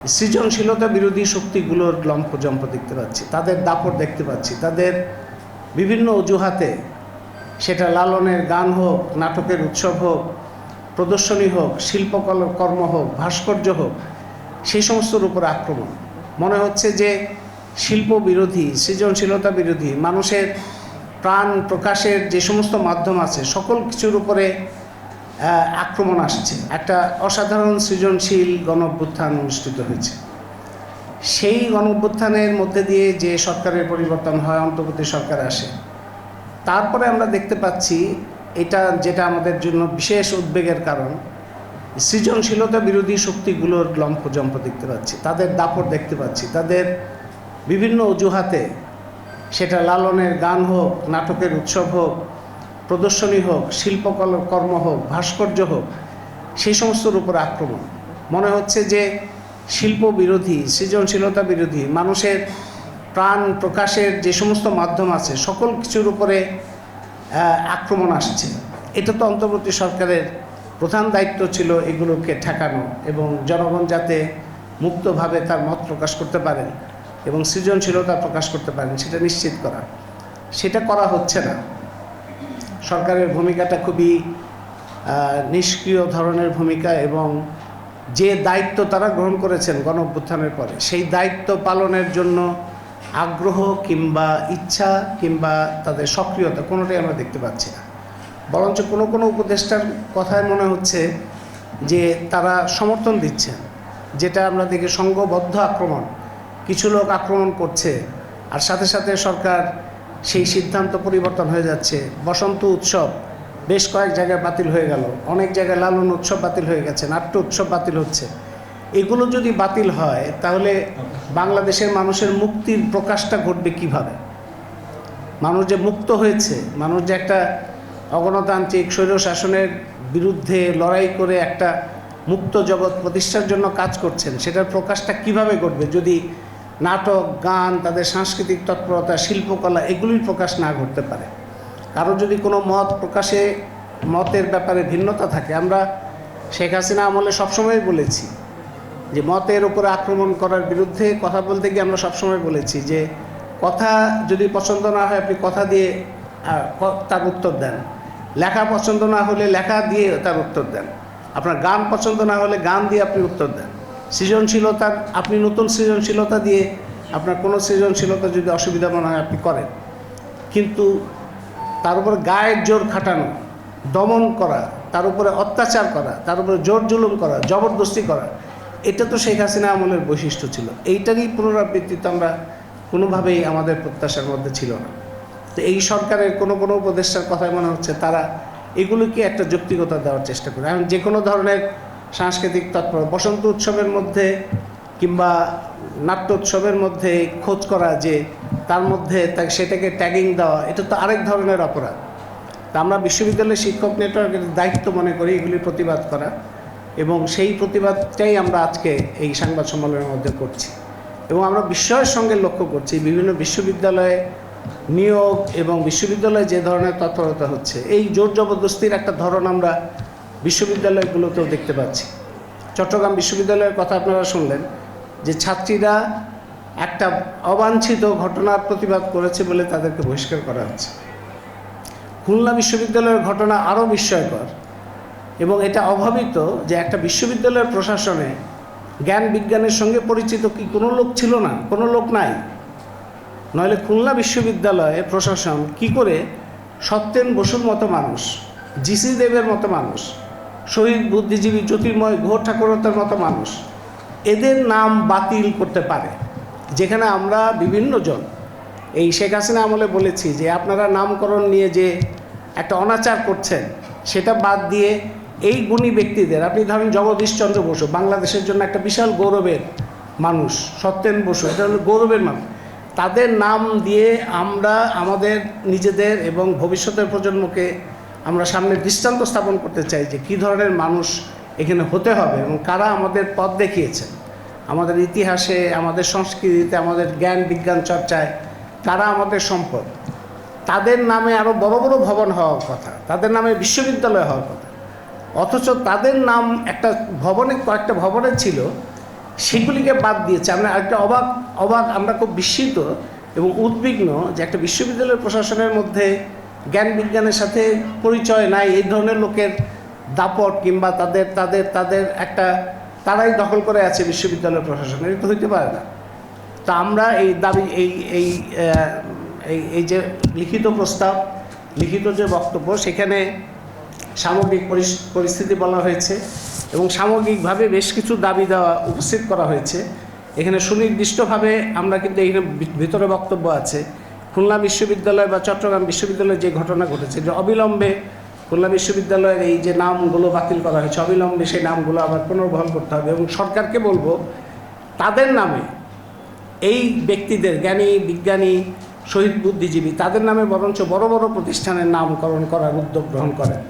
সৃজনশীলতা বিরোধী শক্তিগুলোর লম্ফজম্প দেখতে পাচ্ছি, তাদের দাপট দেখতে পাচ্ছি, তাদের বিভিন্ন অজুহাতে, সেটা লালনের গান হোক, নাটকের উৎসব হোক, প্রদর্শনী হোক, শিল্পকর্ম হোক, ভাস্কর্য হোক, সেই সমস্তর উপর আক্রমণ। মনে হচ্ছে যে শিল্প বিরোধী, সৃজনশীলতা বিরোধী, মানুষের প্রাণ প্রকাশের যে সমস্ত মাধ্যম আছে সকল কিছুর উপরে আক্রমণ আসছে। একটা অসাধারণ সৃজনশীল গণঅভ্যুত্থান অনুষ্ঠিত হয়েছে। সেই গণঅভ্যুত্থানের মধ্যে দিয়ে যে সরকারের পরিবর্তন হয়, অন্তর্বর্তী সরকার আসে, তারপরে আমরা দেখতে পাচ্ছি এটা যেটা আমাদের জন্য বিশেষ উদ্বেগের কারণ, সৃজনশীলতা বিরোধী শক্তিগুলোর লম্ফজম্প দেখতে পাচ্ছি, তাদের দাপট দেখতে পাচ্ছি, তাদের বিভিন্ন অজুহাতে, সেটা লালনের গান হোক, নাটকের উৎসব হোক, প্রদর্শনী হোক, শিল্পকর্ম হোক, ভাস্কর্য হোক, সেই সমস্তর উপর আক্রমণ। মনে হচ্ছে যে শিল্প বিরোধী, সৃজনশীলতা বিরোধী, মানুষের প্রাণ প্রকাশের যে সমস্ত মাধ্যম আছে সকল কিছুর উপরে আক্রমণ আসছে। এটা তো অন্তর্বর্তী সরকারের প্রধান দায়িত্ব ছিল এগুলোকে ঠেকানো এবং জনগণ যাতে মুক্তভাবে তার মত প্রকাশ করতে পারেন এবং সৃজনশীলতা প্রকাশ করতে পারেন সেটা নিশ্চিত করা। সেটা করা হচ্ছে না। সরকারের ভূমিকাটা খুবই নিষ্ক্রিয় ধরনের ভূমিকা এবং যে দায়িত্ব তারা গ্রহণ করেছেন গণঅভ্যুত্থানের পরে, সেই দায়িত্ব পালনের জন্য আগ্রহ কিংবা ইচ্ছা কিংবা তাদের সক্রিয়তা কোনোটাই আমরা দেখতে পাচ্ছি না। বরঞ্চ কোনো কোনো উপদেষ্টার কথায় মনে হচ্ছে যে তারা সমর্থন দিচ্ছেন, যেটা আমরা দেখি সংঘবদ্ধ আক্রমণ। কিছু লোক আক্রমণ করছে আর সাথে সাথে সরকার সেই সিদ্ধান্ত পরিবর্তন হয়ে যাচ্ছে। বসন্ত উৎসব বেশ কয়েক জায়গায় বাতিল হয়ে গেল, অনেক জায়গায় লালন উৎসব বাতিল হয়ে গেছে, নাট্য উৎসব বাতিল হচ্ছে। এগুলো যদি বাতিল হয় তাহলে বাংলাদেশের মানুষের মুক্তির প্রকাশটা ঘটবে কিভাবে? মানুষ যে মুক্ত হয়েছে, মানুষ যে একটা অগণতান্ত্রিক স্বৈর শাসনের বিরুদ্ধে লড়াই করে একটা মুক্ত জগৎ প্রতিষ্ঠার জন্য কাজ করছেন, সেটার প্রকাশটা কিভাবে ঘটবে যদি নাটক, গান, তাদের সাংস্কৃতিক তৎপরতা, শিল্পকলা এগুলির প্রকাশ না ঘটতে পারে? কারো যদি কোনো মত প্রকাশে, মতের ব্যাপারে ভিন্নতা থাকে, আমরা শেখ হাসিনা আমলে সবসময় বলেছি যে মতের উপরে আক্রমণ করার বিরুদ্ধে কথা বলতে গিয়ে আমরা সবসময় বলেছি যে কথা যদি পছন্দ না হয় আপনি কথা দিয়ে তার উত্তর দেন, লেখা পছন্দ না হলে লেখা দিয়ে তার উত্তর দেন, আপনার গান পছন্দ না হলে গান দিয়ে আপনি উত্তর দেন, সৃজনশীলতার আপনি নতুন সৃজনশীলতা দিয়ে আপনার কোনো সৃজনশীলতা যদি অসুবিধা মনে হয় আপনি করেন। কিন্তু তার উপরে গায়ের জোর খাটানো, দমন করা, তার উপরে অত্যাচার করা, তার উপরে জোর জুলুম করা, জবরদস্তি করা, এটা তো শেখ হাসিনা আমলের বৈশিষ্ট্য ছিল। এইটারই পুনরাবৃত্তি তো আমরা কোনোভাবেই আমাদের প্রত্যাশার মধ্যে ছিল না। তো এই সরকারের কোনো কোনো উপদেষ্টার কথায় মনে হচ্ছে তারা এগুলোকে একটা যৌক্তিকতা দেওয়ার চেষ্টা করে। এখন যে কোনো ধরনের সাংস্কৃতিক তৎপর, বসন্ত উৎসবের মধ্যে কিংবা নাট্য উৎসবের মধ্যে খোঁজ করা যে তার মধ্যে সেটাকে ট্যাগিং দেওয়া, এটা তো আরেক ধরনের অপরাধ। তা আমরা বিশ্ববিদ্যালয়ের শিক্ষক নেটওয়ার্কের দায়িত্ব মনে করি এগুলির প্রতিবাদ করা, এবং সেই প্রতিবাদটাই আমরা আজকে এই সংবাদ সম্মেলনের মধ্যে করছি। এবং আমরা বিস্ময়ের সঙ্গে লক্ষ্য করছি বিভিন্ন বিশ্ববিদ্যালয়ে নিয়োগ এবং বিশ্ববিদ্যালয়ে যে ধরনের তৎপরতা হচ্ছে, এই জোর জবরদস্তির একটা ধরন আমরা বিশ্ববিদ্যালয়গুলোতেও দেখতে পাচ্ছি। চট্টগ্রাম বিশ্ববিদ্যালয়ের কথা আপনারা শুনলেন যে ছাত্রীরা একটা অবাঞ্ছিত ঘটনার প্রতিবাদ করেছে বলে তাদেরকে বহিষ্কার করা হচ্ছে। খুলনা বিশ্ববিদ্যালয়ের ঘটনা আরও বিস্ময়কর এবং এটা অভাবিত যে একটা বিশ্ববিদ্যালয়ের প্রশাসনে জ্ঞান বিজ্ঞানের সঙ্গে পরিচিত কি কোনো লোক ছিল না? কোনো লোক নাই। নইলে খুলনা বিশ্ববিদ্যালয়ে প্রশাসন কি করে সত্যেন বসুর মতো মানুষ, জিসি দেবের মতো মানুষ, শহীদ বুদ্ধিজীবী জ্যোতির্ময় ঘোষ ঠাকুরতার মতো মানুষ, এদের নাম বাতিল করতে পারে? যেখানে আমরা বিভিন্ন জন এই শেখ হাসিনা আমলে বলেছি যে আপনারা নামকরণ নিয়ে যে একটা অনাচার করছেন সেটা বাদ দিয়ে এই গুণী ব্যক্তিদের, আপনি ধরেন জগদীশচন্দ্র বসু, বাংলাদেশের জন্য একটা বিশাল গৌরবের মানুষ, সত্যেন বসু, এটা হলো গৌরবের মানুষ, তাদের নাম দিয়ে আমরা আমাদের নিজেদের এবং ভবিষ্যতের প্রজন্মকে আমরা সামনে দৃষ্টান্ত স্থাপন করতে চাই যে কী ধরনের মানুষ এখানে হতে হবে এবং কারা আমাদের পথ দেখিয়েছেন আমাদের ইতিহাসে, আমাদের সংস্কৃতিতে, আমাদের জ্ঞান বিজ্ঞান চর্চায়, কারা আমাদের সম্পদ। তাদের নামে আরও বড় বড় ভবন হওয়ার কথা, তাদের নামে বিশ্ববিদ্যালয় হওয়ার কথা, অথচ তাদের নাম একটা ভবনে, কয়েকটা ভবনে ছিল, সেগুলিকে বাদ দিয়েছে। আমরা একটা অবাক আমরা খুব বিস্মিত এবং উদ্বিগ্ন যে একটা বিশ্ববিদ্যালয়ের প্রশাসনের মধ্যে জ্ঞান বিজ্ঞানের সাথে পরিচয় নাই এই ধরনের লোকের দাপট কিংবা তাদের তাদের তাদের একটা তারাই দখল করে আছে বিশ্ববিদ্যালয় প্রশাসন, এটা তো হইতে পারে না। তা আমরা এই দাবি এই যে লিখিত প্রস্তাব, লিখিত যে বক্তব্য, সেখানে সামগ্রিক পরিস্থিতি বলা হয়েছে এবং সামগ্রিকভাবে বেশ কিছু দাবি দেওয়া উপস্থিত করা হয়েছে। এখানে সুনির্দিষ্টভাবে আমরা কিন্তু এখানে ভিতরে বক্তব্য আছে খুলনা বিশ্ববিদ্যালয় বা চট্টগ্রাম বিশ্ববিদ্যালয়ে যে ঘটনা ঘটেছে, যে অবিলম্বে খুলনা বিশ্ববিদ্যালয়ের এই যে নামগুলো বাতিল করা হয়েছে, অবিলম্বে সেই নামগুলো আবার পুনর্বহাল করতে হবে এবং সরকারকে বলবো তাদের নামে, এই ব্যক্তিদের জ্ঞানী বিজ্ঞানী শহীদ বুদ্ধিজীবী তাদের নামে বরঞ্চ বড় বড় প্রতিষ্ঠানের নামকরণ করার উদ্যোগ গ্রহণ করেন।